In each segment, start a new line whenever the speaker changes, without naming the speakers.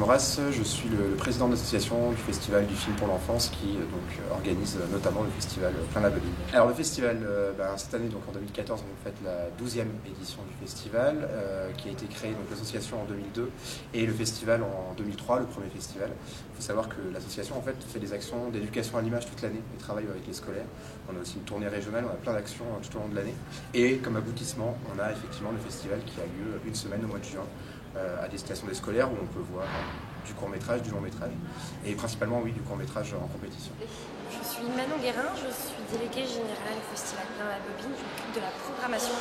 Horace, je suis le président de l'association du Festival du film pour l'enfance qui organise notamment le festival Plein la Bobine. Alors le festival, cette année, donc en 2014, on fait la 12e édition du festival qui a été créée, donc l'association en 2002 et le festival en 2003, le premier festival. Il faut savoir que l'association en fait fait des actions d'éducation à l'image toute l'année et travaille avec les scolaires. On a aussi une tournée régionale, on a plein d'actions tout au long de l'année. Et comme aboutissement, on a effectivement le festival qui a lieu une semaine au mois de juin à destination des scolaires où on peut voir du court-métrage, du long-métrage et principalement oui du court-métrage en compétition.
Je suis Manon Guérin, je suis déléguée générale au Festival Plein la Bobine, je m'occupe de la programmation.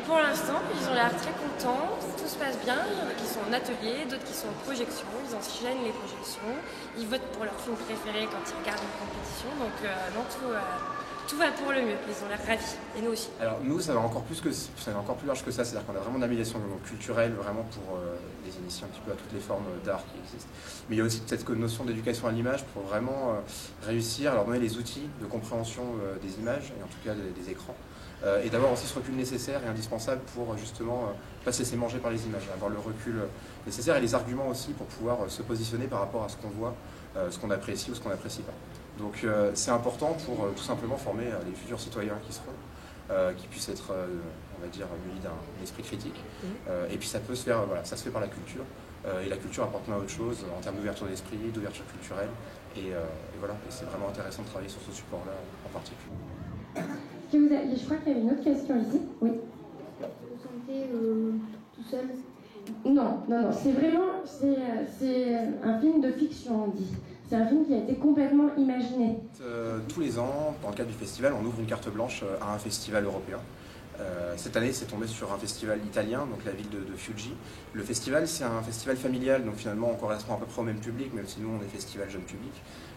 Pour l'instant, ils ont l'air très contents, tout se passe bien, il y en a qui sont en atelier, d'autres qui sont en projection, ils enchaînent les projections, ils votent pour leur film préféré quand ils regardent une compétition, donc tout va pour le mieux, ils ont l'air ravis, et nous aussi.
Alors nous, ça va encore plus large que ça, c'est-à-dire qu'on a vraiment une amélioration culturelle, vraiment pour les initier un petit peu à toutes les formes d'art qui existent. Mais il y a aussi cette notion d'éducation à l'image pour vraiment réussir à leur donner les outils de compréhension des images, et en tout cas des écrans, et d'avoir aussi ce recul nécessaire et indispensable pour justement pas se laisser manger par les images, avoir le recul nécessaire et les arguments aussi pour pouvoir se positionner par rapport à ce qu'on voit, ce qu'on apprécie ou ce qu'on n'apprécie pas. Donc c'est important pour tout simplement former les futurs citoyens qui seront, qui puissent être, on va dire, munis d'un esprit critique. Et puis ça peut se faire, voilà, ça se fait par la culture. Et la culture apporte plein d'autres choses en termes d'ouverture d'esprit, d'ouverture culturelle. Et voilà, et c'est vraiment intéressant de travailler sur ce support-là en particulier.
Je crois qu'il y avait une autre question ici. Oui.
Vous vous sentez tout seul?
Non, c'est un film de fiction, on dit. C'est un film qui a été complètement imaginé.
Tous les ans, dans le cadre du festival, on ouvre une carte blanche à un festival européen. Cette année, c'est tombé sur un festival italien, donc la ville de Fiuggi. Le festival, c'est un festival familial, donc finalement, on correspond à peu près au même public, même si nous, on est festival jeune public.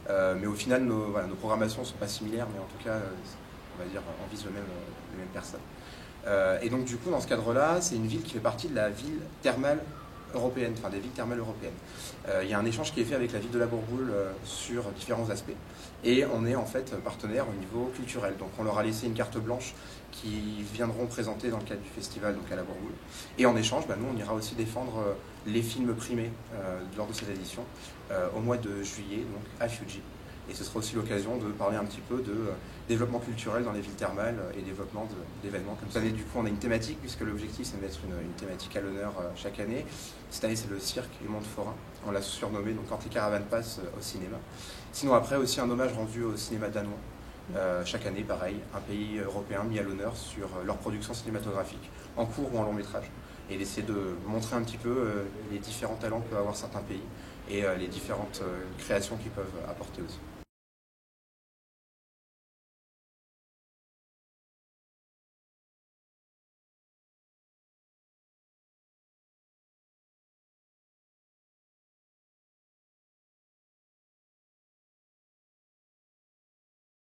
Mais au final, nos programmations ne sont pas similaires, mais en tout cas, on va dire, on vise les mêmes personnes. Et donc, du coup, dans ce cadre-là, c'est une ville qui fait partie de la ville thermale européenne, enfin des villes thermales européennes. Il y a un échange qui est fait avec la ville de la Bourboule sur différents aspects. Et on est en fait partenaire au niveau culturel. Donc on leur a laissé une carte blanche qui viendront présenter dans le cadre du festival donc à la Bourboule. Et en échange, nous on ira aussi défendre les films primés lors de cette édition au mois de juillet donc à Fiuggi. Et ce sera aussi l'occasion de parler un petit peu de développement culturel dans les villes thermales et développement d'événements comme ça. Cette année, du coup, on a une thématique, puisque l'objectif, c'est de mettre une thématique à l'honneur chaque année. Cette année, c'est le cirque et le monde forain. On l'a surnommé donc, quand les caravanes passent au cinéma. Sinon, après, aussi un hommage rendu au cinéma danois. Chaque année, pareil, un pays européen mis à l'honneur sur leur production cinématographique, en court ou en long métrage. Et d'essayer de montrer un petit peu les différents talents que peuvent avoir certains pays et les différentes créations qu'ils peuvent apporter aussi.